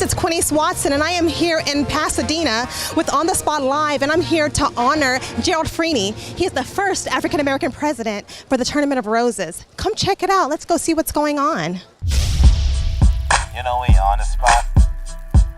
It's Quinice Watson, and I am here in Pasadena with On the Spot Live, and I'm here to honor Gerald Freeny. He's the first African-American president for the Tournament of Roses. Come check it out. Let's go see what's going on. You know we on the spot.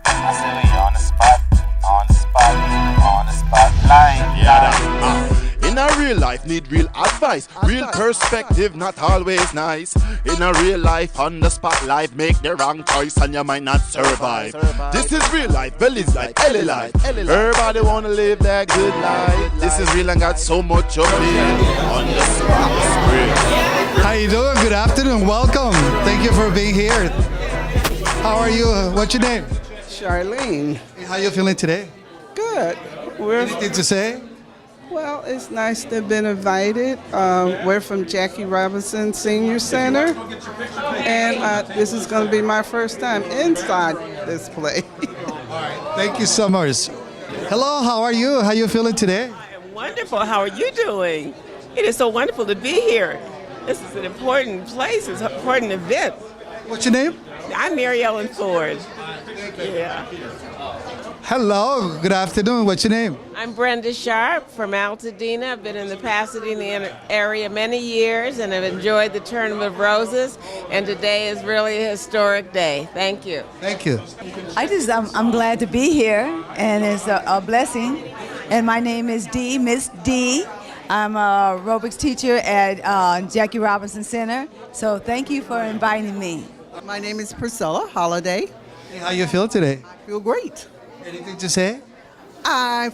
I said we on the spot, on the spot, on the spotlight. Yeah, in a real life, need real advice. Real perspective, not always nice. In a real life, on the spotlight, make the wrong choice and you might not survive. This is real life, Belly's life, Ellie life. Everybody wanna live that good life. This is real and got so much of it. On the spot. How you doing? Good afternoon. Welcome. Thank you for being here. How are you? What's your name? Charlene. How you feeling today? Good. Anything to say? Well, it's nice to have been invited. We're from Jackie Robinson Senior Center, and this is going to be my first time inside this place. Thank you so much. Hello, how are you? How you feeling today? I am wonderful. How are you doing? It is so wonderful to be here. This is an important place. It's an important event. What's your name? I'm Mary Ellen Ford. Yeah. Hello, good afternoon. What's your name? I'm Brenda Sharp from Pasadena. I've been in the Pasadena area many years and have enjoyed the Tournament of Roses. And today is really a historic day. Thank you. Thank you. I'm glad to be here, and it's a blessing. And my name is Dee, Miss D. I'm a aerobics teacher at Jackie Robinson Center. So thank you for inviting me. My name is Priscilla Holiday. Hey, how you feel today? I feel great. Anything to say?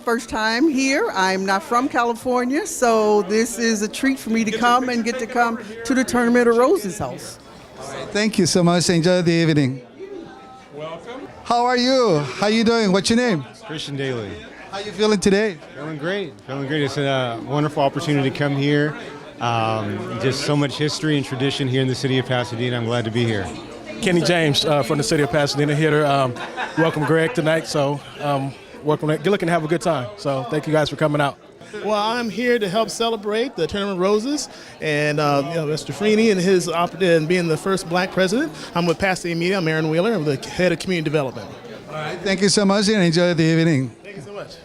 First time here. I'm not from California, so this is a treat for me to come and get to come to the Tournament of Roses house. Thank you so much. Enjoy the evening. Welcome. How are you? How you doing? What's your name? Christian Daly. How you feeling today? Feeling great. Feeling great. It's a wonderful opportunity to come here. Just so much history and tradition here in the city of Pasadena. I'm glad to be here. Kenny James from the city of Pasadena here to welcome Greg tonight. So welcome. Get looking to have a good time. So thank you guys for coming out. Well, I'm here to help celebrate the Tournament of Roses and Mr. Freeny and his and being the first black president. I'm with Pasadena Media. I'm Aaron Wheeler. I'm the head of community development. All right. Thank you so much and enjoy the evening. Thank you so much.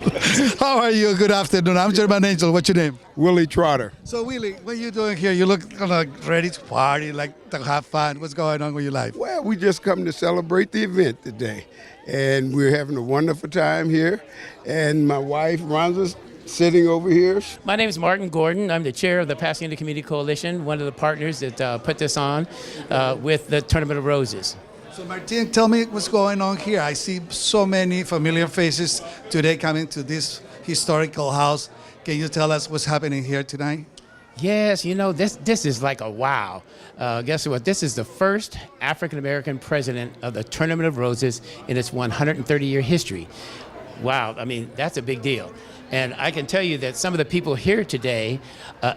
How are you? Good afternoon. I'm German Angel. What's your name? Willie Trotter. So Willie, what are you doing here? You look kind of ready to party, like to have fun. What's going on with your life? Well, we just come to celebrate the event today. And we're having a wonderful time here. And my wife, Ronza's sitting over here. My name is Martin Gordon. I'm the chair of the Pasadena Community Coalition, one of the partners that put this on with the Tournament of Roses. So Martin, tell me what's going on here. I see so many familiar faces today coming to this historical house. Can you tell us what's happening here tonight? Yes, you know, this is like a wow. Guess what? This is the first African-American president of the Tournament of Roses in its 130-year history. Wow, I mean, that's a big deal. And I can tell you that some of the people here today,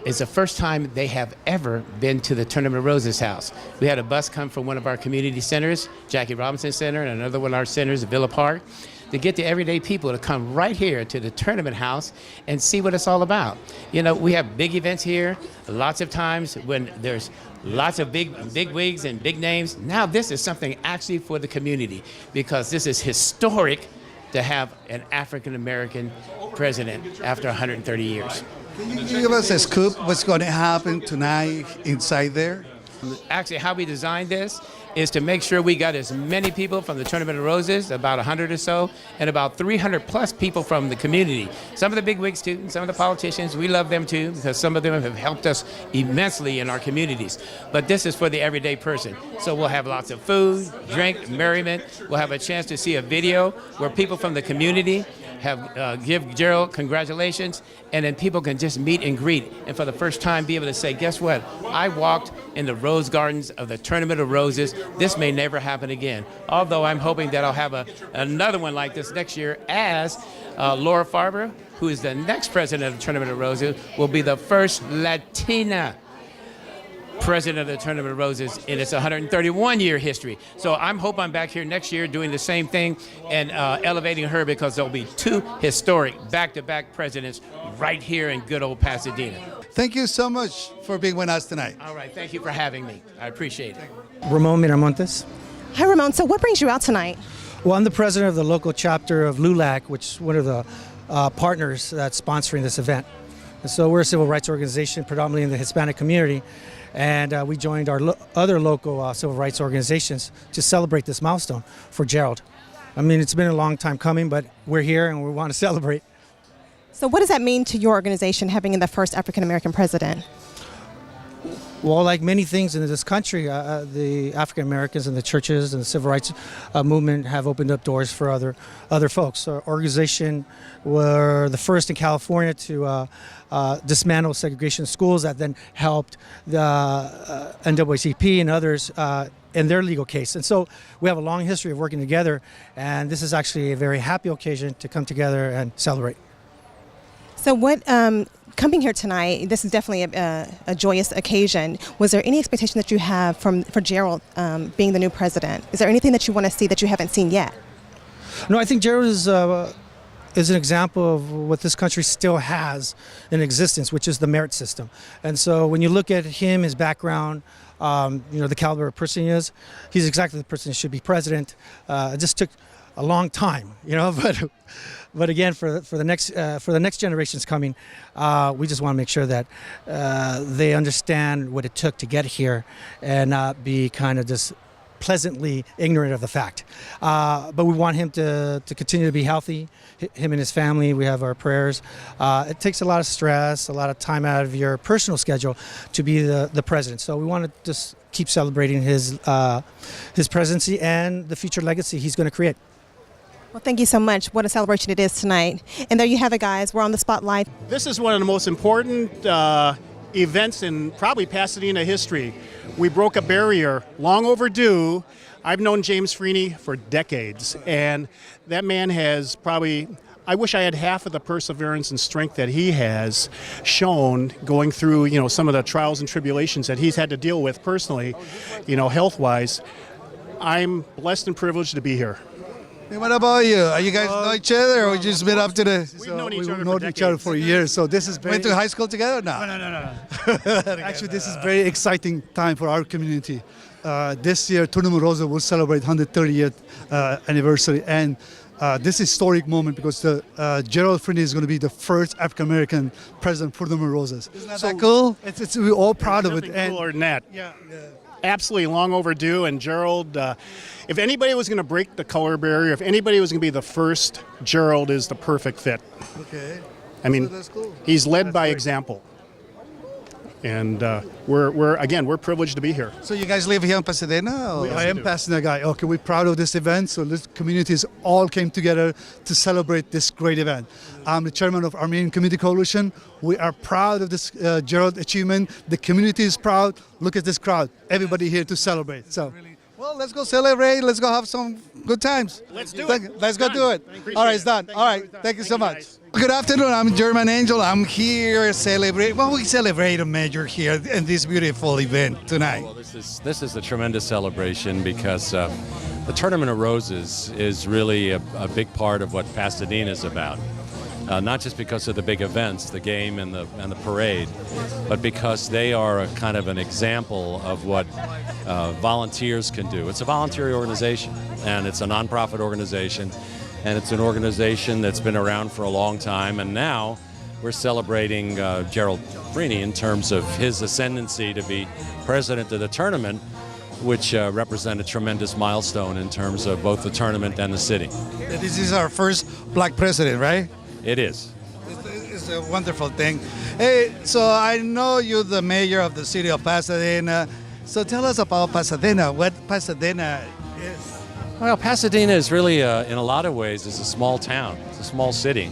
it's the first time they have ever been to the Tournament of Roses house. We had a bus come from one of our community centers, Jackie Robinson Center, and another one of our centers, Villa Park, to get the everyday people to come right here to the tournament house and see what it's all about. You know, we have big events here, lots of times when there's lots of big wigs and big names. Now this is something actually for the community because this is historic to have an African-American president after 130 years. Can you give us a scoop what's going to happen tonight inside there? Actually, how we designed this is to make sure we got as many people from the Tournament of Roses, about 100 or so, and about 300 plus people from the community. Some of the big wigs too, and some of the politicians, we love them too, because some of them have helped us immensely in our communities. But this is for the everyday person. So we'll have lots of food, drink, merriment. We'll have a chance to see a video where people from the community have give Gerald congratulations, and then people can just meet and greet, and for the first time be able to say, guess what? I walked in the rose gardens of the Tournament of Roses. This may never happen again. Although I'm hoping that I'll have another one like this next year, as Laura Farber, who is the next president of the Tournament of Roses, will be the first Latina president of the Tournament of Roses in its 131-year history. So I'm back here next year doing the same thing and elevating her, because there'll be two historic back-to-back presidents right here in good old Pasadena. Thank you so much for being with us tonight. All right, thank you for having me. I appreciate it. Ramon Miramontes. Hi, Ramon. So what brings you out tonight? Well, I'm the president of the local chapter of LULAC, which is one of the partners that's sponsoring this event. And so we're a civil rights organization predominantly in the Hispanic community, and we joined our other local civil rights organizations to celebrate this milestone for Gerald. I mean, it's been a long time coming, but we're here and we want to celebrate. So what does that mean to your organization, having the first African-American president? Well, like many things in this country, the African Americans and the churches and the civil rights movement have opened up doors for other folks. Our organization were the first in California to dismantle segregation schools, that then helped the NAACP and others in their legal case. And so we have a long history of working together, and this is actually a very happy occasion to come together and celebrate. So what, coming here tonight, this is definitely a joyous occasion. Was there any expectation that you have for Gerald being the new president? Is there anything that you want to see that you haven't seen yet? No, I think Gerald is an example of what this country still has in existence, which is the merit system. And so when you look at him, his background, the caliber of person he is, he's exactly the person who should be president. It just took a long time, but again, for the next generations coming, we just want to make sure that they understand what it took to get here and not be kind of just pleasantly ignorant of the fact. But we want him to continue to be healthy, him and his family. We have our prayers. It takes a lot of stress, a lot of time out of your personal schedule to be the president. So we want to just keep celebrating his presidency and the future legacy he's going to create. Well, thank you so much. What a celebration it is tonight. And there you have it, guys. We're on the spotlight. This is one of the most important events in probably Pasadena history. We broke a barrier long overdue. I've known James Freeny for decades, and that man has probably, I wish I had half of the perseverance and strength that he has shown going through, some of the trials and tribulations that he's had to deal with personally, health-wise. I'm blessed and privileged to be here. Hey, what about you? Are you guys know each other, or we just been up to the? We've known each other for years. So this is went to high school together now. No. Actually, this is very exciting time for our community. This year, Tournament of Roses will celebrate 130th anniversary, and this historic moment because Gerald Freeny is going to be the first African American president for Tournament of Roses. Isn't that cool? We're all proud of it. Nothing cooler than that. Yeah. Absolutely long overdue, and Gerald, if anybody was going to break the color barrier, if anybody was going to be the first, Gerald is the perfect fit. Okay. I mean, that's cool. He's led by example, and we're privileged to be here. So you guys live here in Pasadena? Or? I am Pasadena guy. Okay, we're proud of this event. So this communities all came together to celebrate this great event. I'm the chairman of Armenian Community Coalition. We are proud of this Gerald achievement. The community is proud. Look at this crowd. Everybody here to celebrate. So. Well, let's go celebrate. Let's go have some good times. Let's do it. Let's go do it. All right, it's done. All right, thank you so much. Good afternoon. I'm German Angel. I'm here celebrate. Well, we celebrate a major here in this beautiful event tonight. Well, this is a tremendous celebration because the Tournament of Roses is really a big part of what Pasadena is about. Not just because of the big events, the game and the parade, but because they are a kind of an example of what volunteers can do. It's a voluntary organization, and it's a nonprofit organization, and it's an organization that's been around for a long time, and now we're celebrating Gerald Freeny in terms of his ascendancy to be president of the tournament, which represent a tremendous milestone in terms of both the tournament and the city. This is our first black president, right? It is. It's a wonderful thing. Hey, so I know you're the mayor of the city of Pasadena. So tell us about Pasadena, what Pasadena is. Well, Pasadena is really, in a lot of ways, is a small town. It's a small city.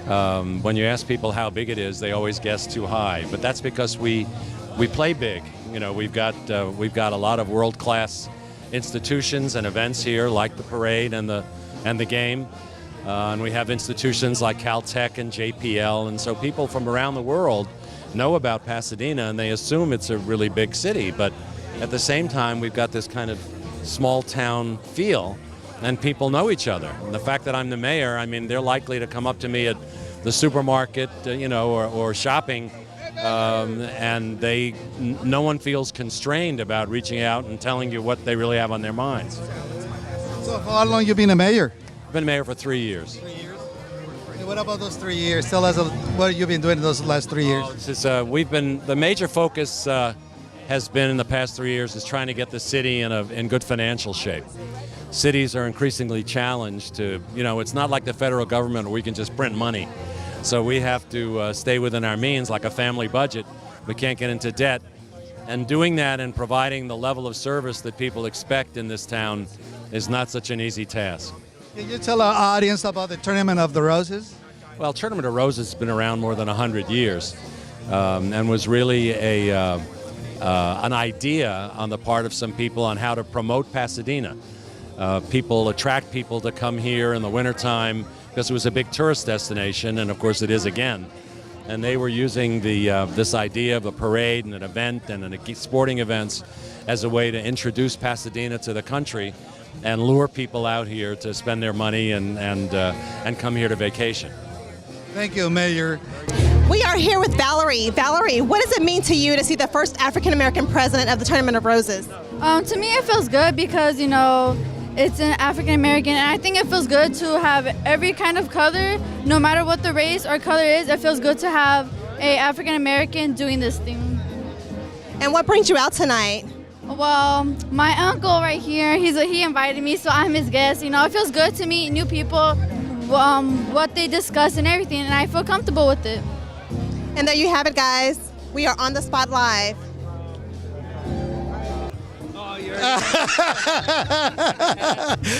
When you ask people how big it is, they always guess too high. But that's because we play big. We've got a lot of world-class institutions and events here, like the parade and the game. And we have institutions like Caltech and JPL, and so people from around the world know about Pasadena and they assume it's a really big city, but at the same time we've got this kind of small town feel and people know each other. And the fact that I'm the mayor, I mean, they're likely to come up to me at the supermarket, or shopping, and no one feels constrained about reaching out and telling you what they really have on their minds. So So for how long you been a mayor? I've been mayor for 3 years. Hey, what about those 3 years? Tell us what you've been doing those last 3 years. The major focus has been in the past 3 years is trying to get the city in good financial shape. Cities are increasingly challenged to, it's not like the federal government where we can just print money. So we have to stay within our means like a family budget. We can't get into debt. And doing that and providing the level of service that people expect in this town is not such an easy task. Can you tell our audience about the Tournament of the Roses? Well, Tournament of Roses has been around more than 100 years and was really an idea on the part of some people on how to promote Pasadena. Attract people to come here in the wintertime because it was a big tourist destination, and of course it is again. And they were using this idea of a parade and an event and sporting events as a way to introduce Pasadena to the country and lure people out here to spend their money and come here to vacation. Thank you, Mayor. We are here with Valerie. Valerie, what does it mean to you to see the first African American president of the Tournament of Roses? To me, it feels good because, it's an African American, and I think it feels good to have every kind of color, no matter what the race or color is. It feels good to have a African American doing this thing. And what brings you out tonight? Well, my uncle right here, he invited me, so I'm his guest. It feels good to meet new people, what they discuss and everything, and I feel comfortable with it. And there you have it, guys. We are on the spot live.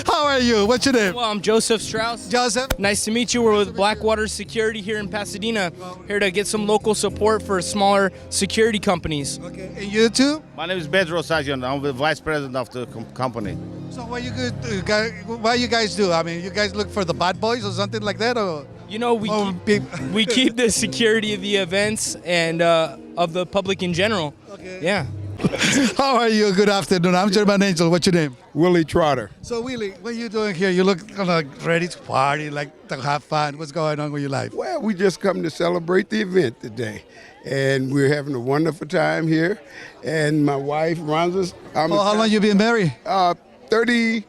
How are you? What's your name? Well, I'm Joseph Strauss. Joseph. Nice to meet you. We're with Blackwater Security here in Pasadena, here to get some local support for smaller security companies. Okay. And you too? My name is Pedro Sajan. I'm the vice president of the company. So what you guys do? I mean, you guys look for the bad boys or something like that, or? We keep the security of the events and of the public in general. Okay. Yeah. How are you? Good afternoon. I'm German Angel. What's your name? Willie Trotter. So Willie, what are you doing here? You look kind of ready to party, like to have fun. What's going on with your life? Well, we just come to celebrate the event today. And we're having a wonderful time here. And my wife, Ronza. How long you been married? 32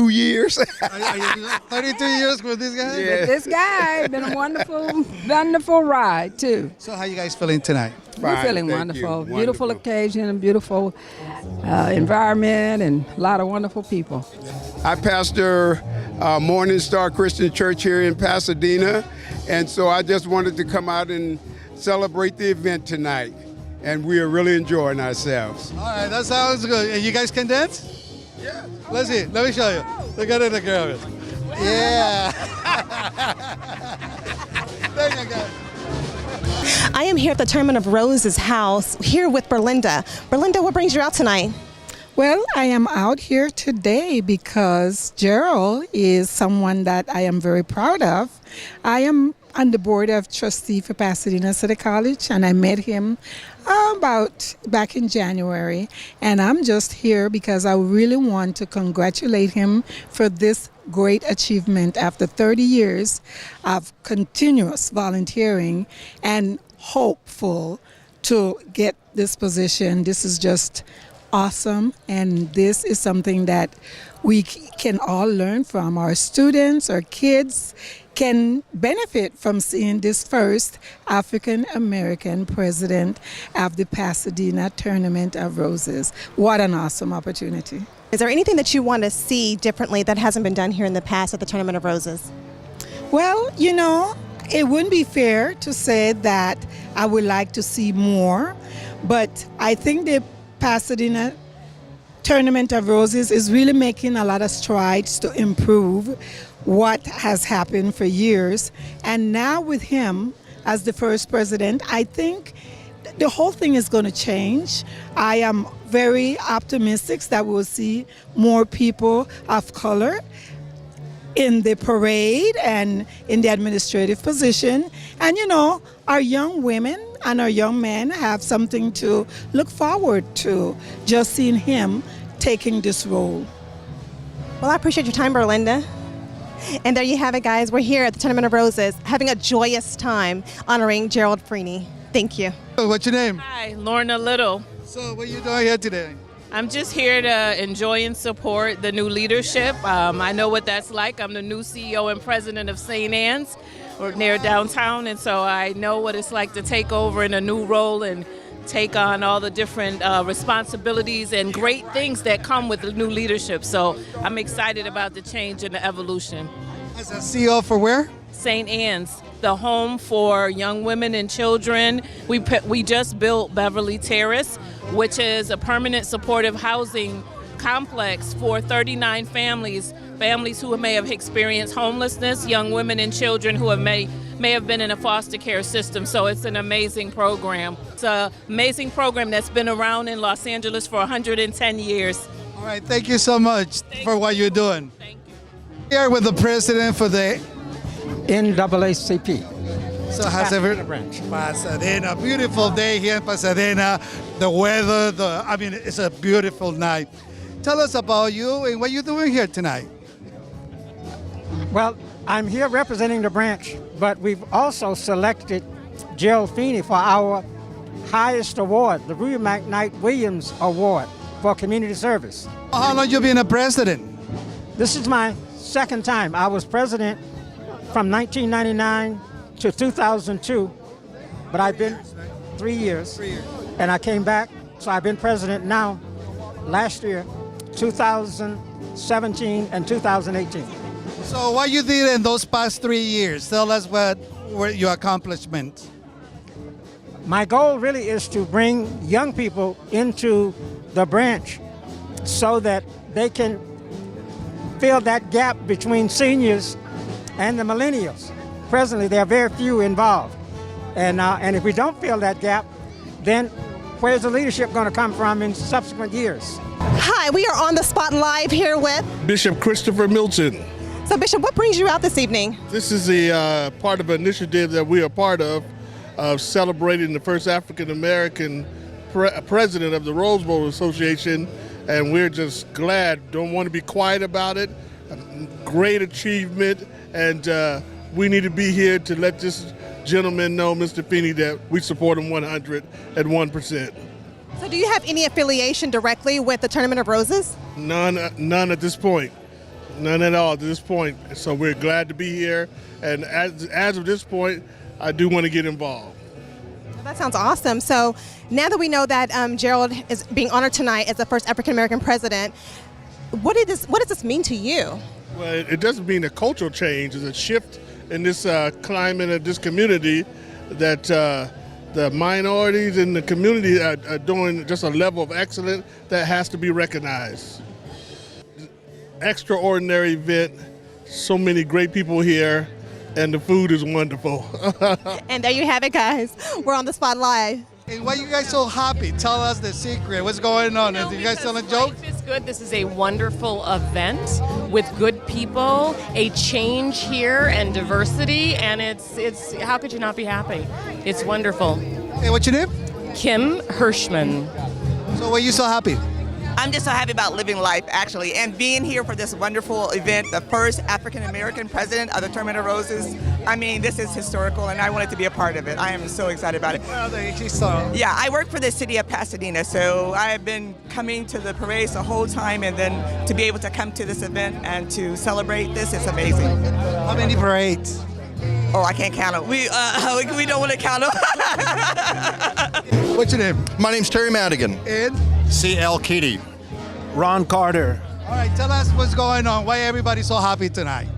years. 32 years with this guy? Yeah. With this guy. Been a wonderful ride, too. So how you guys feeling tonight? We're feeling wonderful. Beautiful occasion and beautiful environment and a lot of wonderful people. I pastor Morning Star Christian Church here in Pasadena. And so I just wanted to come out and celebrate the event tonight. And we are really enjoying ourselves. All right, that sounds good. And you guys can dance? Yeah. Let's see. Let me show you. Look at it, the girl. Yeah. There you go. I am here at the Tournament of Roses house, here with Berlinda. Berlinda, what brings you out tonight? Well, I am out here today because Gerald is someone that I am very proud of. I am on the board of trustee for Pasadena City College, and I met him about back in January. And I'm just here because I really want to congratulate him for this great achievement after 30 years of continuous volunteering and hopeful to get this position. This is just awesome, and this is something that we can all learn from. Our students, our kids can benefit from seeing this first African American president of the Pasadena Tournament of Roses. What an awesome opportunity. Is there anything that you want to see differently that hasn't been done here in the past at the Tournament of Roses? Well, it wouldn't be fair to say that I would like to see more, but I think the Pasadena Tournament of Roses is really making a lot of strides to improve what has happened for years. And now with him as the first president, I think the whole thing is going to change. I am very optimistic that we'll see more people of color in the parade and in the administrative position. And our young women and our young men have something to look forward to, just seeing him taking this role. Well, I appreciate your time, Berlinda. And there you have it, guys. We're here at the Tournament of Roses having a joyous time honoring Gerald Freeny. Thank you. What's your name? Hi, Lorna Little. So what are you doing here today? I'm just here to enjoy and support the new leadership. I know what that's like. I'm the new CEO and president of St. Anne's. We're near downtown, and so I know what it's like to take over in a new role and take on all the different responsibilities and great things that come with the new leadership. So I'm excited about the change and the evolution. As a CEO for where? St. Anne's, the home for young women and children. We just built Beverly Terrace, which is a permanent supportive housing complex for 39 families who may have experienced homelessness, young women and children who may have been in a foster care system. So it's an amazing program. It's an amazing program that's been around in Los Angeles for 110 years. All right, thank you so much for what you're doing. Thank you. Here with the president for the NAACP. So how's everything? Pasadena, beautiful day here in Pasadena. The weather, it's a beautiful night. Tell us about you and what you're doing here tonight. Well, I'm here representing the branch, but we've also selected Gerald Freeny for our highest award, the Ruby McKnight Williams Award for community service. How long you been a president? This is my second time. I was president from 1999 to 2002, but I've been 3 years, and I came back, so I've been president now, last year, 2017 and 2018. So what you did in those past 3 years, tell us what were your accomplishments. My goal really is to bring young people into the branch so that they can fill that gap between seniors and the millennials. Presently, there are very few involved. And if we don't fill that gap, then where's the leadership going to come from in subsequent years? Hi, we are on the spot live here with Bishop Christopher Milton. So Bishop, what brings you out this evening? This is a part of an initiative that we are part of celebrating the first African American president of the Rose Bowl Association, and we're just glad, don't want to be quiet about it. Great achievement, and we need to be here to let this gentleman know, Mr. Freeny, that we support him 101%. So do you have any affiliation directly with the Tournament of Roses? None at this point. None at all at this point. So we're glad to be here, and as of this point, I do want to get involved. That sounds awesome. So now that we know that Gerald is being honored tonight as the first African American president, what does this mean to you? Well, it doesn't mean a cultural change. It's a shift in this climate of this community that the minorities in the community are doing just a level of excellence that has to be recognized. Extraordinary event, so many great people here, and the food is wonderful. And there you have it, guys. We're on the spot live. And why are you guys so happy? Tell us the secret. What's going on? Are you guys telling jokes? Life is good. This is a wonderful event with good people, a change here and diversity, and it's how could you not be happy? It's wonderful. Hey, what's your name? Kim Hirschman. So why are you so happy? I'm just so happy about living life, actually, and being here for this wonderful event, the first African-American president of the Tournament of Roses. I mean, this is historical, and I wanted to be a part of it. I am so excited about it. Well, they actually saw. Yeah, I work for the city of Pasadena, so I have been coming to the parades the whole time, and then to be able to come to this event and to celebrate this is amazing. How many parades? Oh, I can't count them. We don't want to count them. What's your name? My name's Terry Madigan. And? C.L. Keaty. Ron Carter. All right, tell us what's going on. Why everybody's so happy tonight?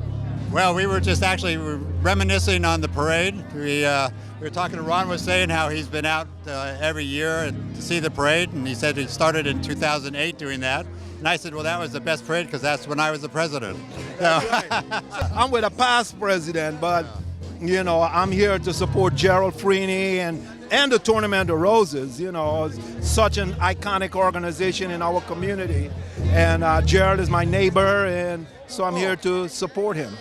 Well, we were just actually reminiscing on the parade. We were talking to Ron, was saying how he's been out every year to see the parade, and he said he started in 2008 doing that. And I said, well, that was the best parade because that's when I was the president. I'm with a past president, but you know, I'm here to support Gerald Freeny and the Tournament of Roses. You know, it's such an iconic organization in our community. And Gerald is my neighbor, and so I'm here to support him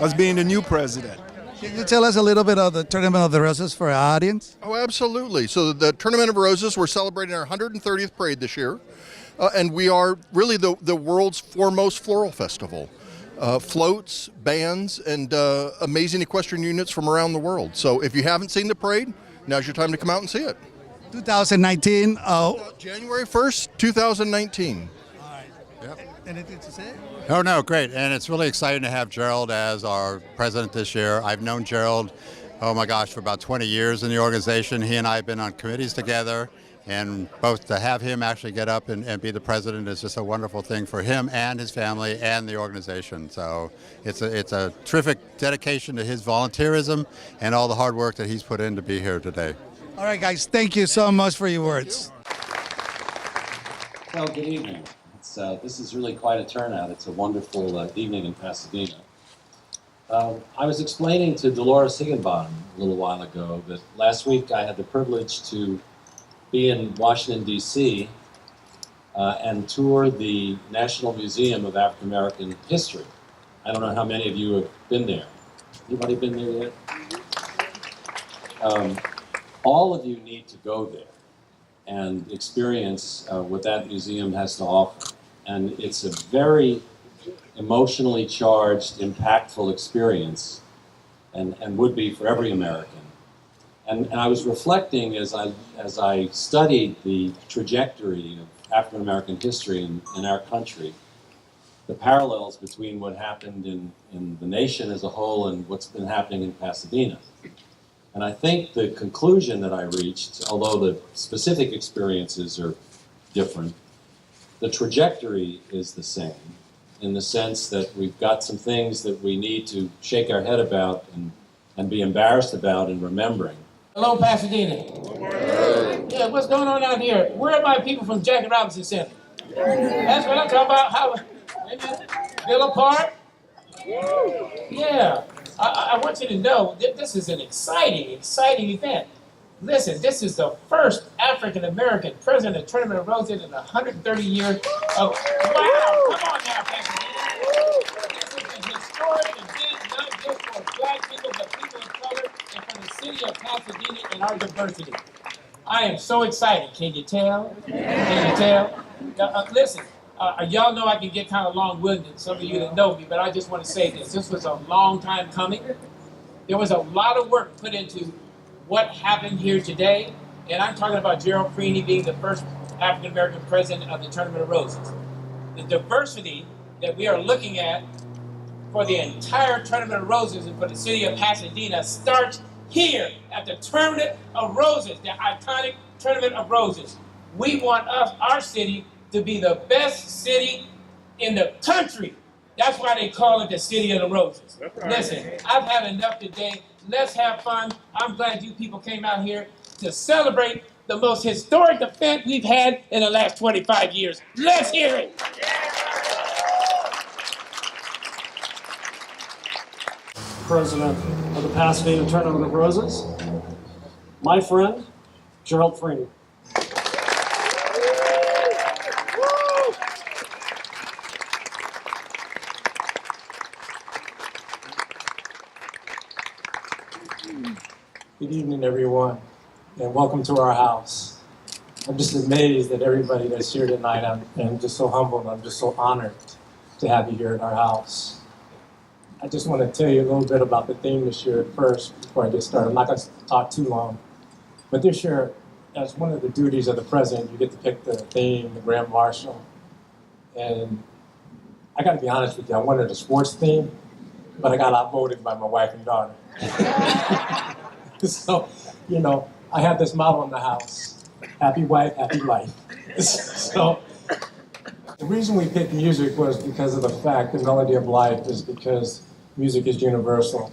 as being the new president. Can you tell us a little bit of the Tournament of the Roses for our audience? Oh, absolutely. So the Tournament of Roses, we're celebrating our 130th parade this year. And we are really the world's foremost floral festival. Floats, bands, and amazing equestrian units from around the world. So if you haven't seen the parade, now's your time to come out and see it. 2019. January 1st, 2019. Anything to say? Oh, no, great. And it's really exciting to have Gerald as our president this year. I've known Gerald, oh my gosh, for about 20 years in the organization. He and I have been on committees together, and both to have him actually get up and be the president is just a wonderful thing for him and his family and the organization. So it's a terrific dedication to his volunteerism and all the hard work that he's put in to be here today. All right, guys, thank you so much for your words. Well, good evening. This is really quite a turnout. It's a wonderful evening in Pasadena. I was explaining to Dolores Higginbottom a little while ago that last week I had the privilege to be in Washington, D.C. And tour the National Museum of African American History. I don't know how many of you have been there. Anybody been there yet? All of you need to go there and experience what that museum has to offer. And it's a very emotionally charged, impactful experience, and would be for every American. And I was reflecting as I studied the trajectory of African American history in our country, the parallels between what happened in the nation as a whole and what's been happening in Pasadena. And I think the conclusion that I reached, although the specific experiences are different, the trajectory is the same, in the sense that we've got some things that we need to shake our head about and be embarrassed about and remembering. Hello, Pasadena. Yeah, what's going on out here? Where are my people from Jackie Robinson Center? That's what I'm talking about. How, Villa Park? Yeah. I want you to know that this is an exciting event. Listen, this is the first African-American president of the Tournament of Roses in 130 years of... Wow! Come on now, Pasadena. This is a historic event, not just for black people, but people of color, and for the city of Pasadena and our diversity. I am so excited. Can you tell? Can you tell? Listen, y'all know I can get kind of long-winded, some of you that know me, but I just want to say this. This was a long time coming. There was a lot of work put into what happened here today, and I'm talking about Gerald Freeny being the first African-American president of the Tournament of Roses. The diversity that we are looking at for the entire Tournament of Roses and for the city of Pasadena starts here at the Tournament of Roses, the iconic Tournament of Roses. We want our city to be the best city in the country. That's why they call it the City of the Roses. Right. Listen, I've had enough today. Let's have fun. I'm glad you people came out here to celebrate the most historic event we've had in the last 25 years. Let's hear it. President of the Pasadena Tournament of Roses, my friend, Gerald Freeny. Good evening, everyone, and welcome to our house. I'm just amazed at everybody that's here tonight. I'm just so humbled. I'm just so honored to have you here at our house. I just want to tell you a little bit about the theme this year first before I get started. I'm not going to talk too long, but this year, as one of the duties of the president, you get to pick the theme, the Grand Marshal. And I got to be honest with you, I wanted a sports theme, but I got outvoted by my wife and daughter. So, you know, I have this motto in the house: happy wife, happy life. So, the reason we picked music was because of the fact the melody of life is because music is universal,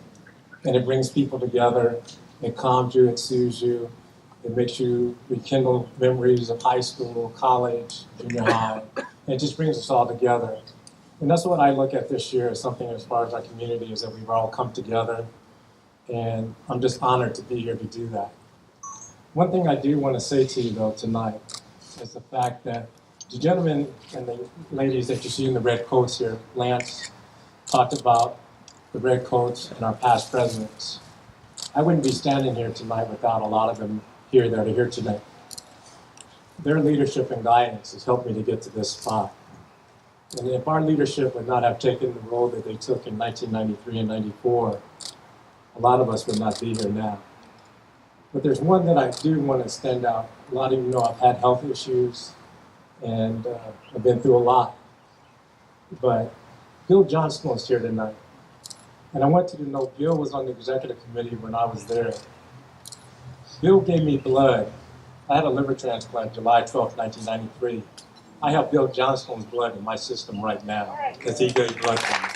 and it brings people together. It calms you, it soothes you, it makes you rekindle memories of high school, college, junior high. And it just brings us all together. And that's what I look at this year as something as far as our community, is that we've all come together. And I'm just honored to be here to do that. One thing I do want to say to you, though, tonight is the fact that the gentlemen and the ladies that you see in the red coats here, Lance talked about the red coats and our past presidents. I wouldn't be standing here tonight without a lot of them here that are here today. Their leadership and guidance has helped me to get to this spot. And if our leadership would not have taken the role that they took in 1993 and 94, a lot of us would not be here now. But there's one that I do want to stand out. A lot of you know I've had health issues, and I've been through a lot. But Bill Johnstone's here tonight. And I want you to know Bill was on the executive committee when I was there. Bill gave me blood. I had a liver transplant July 12, 1993. I have Bill Johnstone's blood in my system right now because he gave blood for me.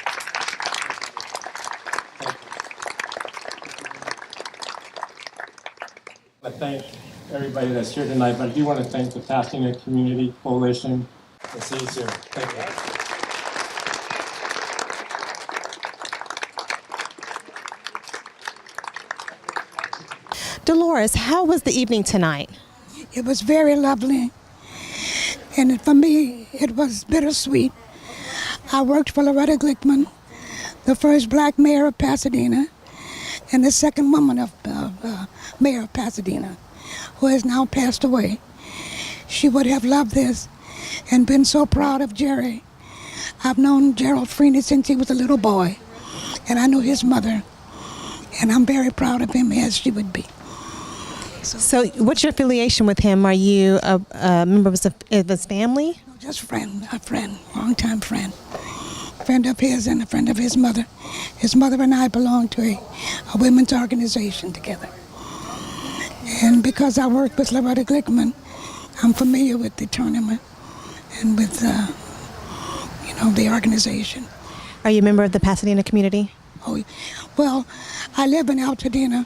I thank everybody that's here tonight, but I do want to thank the Pasadena Community Coalition. Let's see you here. Thank you. Dolores, how was the evening tonight? It was very lovely, and for me, it was bittersweet. I worked for Loretta Glickman, the first black mayor of Pasadena, and the second woman of mayor of Pasadena, who has now passed away. She would have loved this and been so proud of Jerry. I've known Gerald Freeny since he was a little boy, and I knew his mother, and I'm very proud of him, as she would be. So what's your affiliation with him? Are you a member of his family? No, just a friend, longtime friend. Friend of his and a friend of his mother. His mother and I belong to a women's organization together. And because I worked with Loretta Glickman, I'm familiar with the tournament and with, the organization. Are you a member of the Pasadena community? Oh, well, I live in Altadena,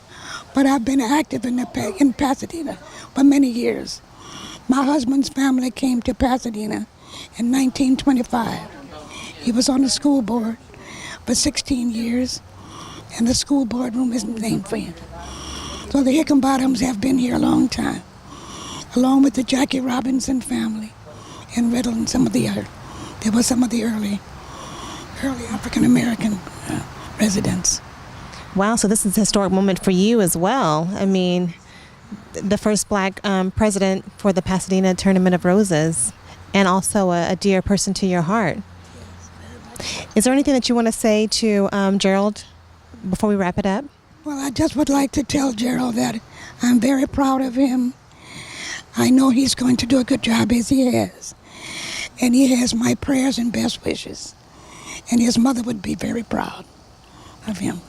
but I've been active in Pasadena for many years. My husband's family came to Pasadena in 1925. He was on the school board for 16 years, and the school board room is named for him. So the Hickenbottoms have been here a long time, along with the Jackie Robinson family and Riddle and some of the other. There were some of the early African-American residents. Wow, so this is a historic moment for you as well. I mean, the first black president for the Pasadena Tournament of Roses, and also a dear person to your heart. Is there anything that you want to say to Gerald before we wrap it up? Well, I just would like to tell Gerald that I'm very proud of him. I know he's going to do a good job, as he has. And he has my prayers and best wishes. And his mother would be very proud of him.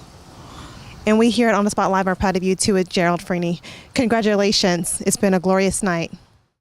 And we here at On the Spot Live are proud of you too with Gerald Freeny. Congratulations. It's been a glorious night.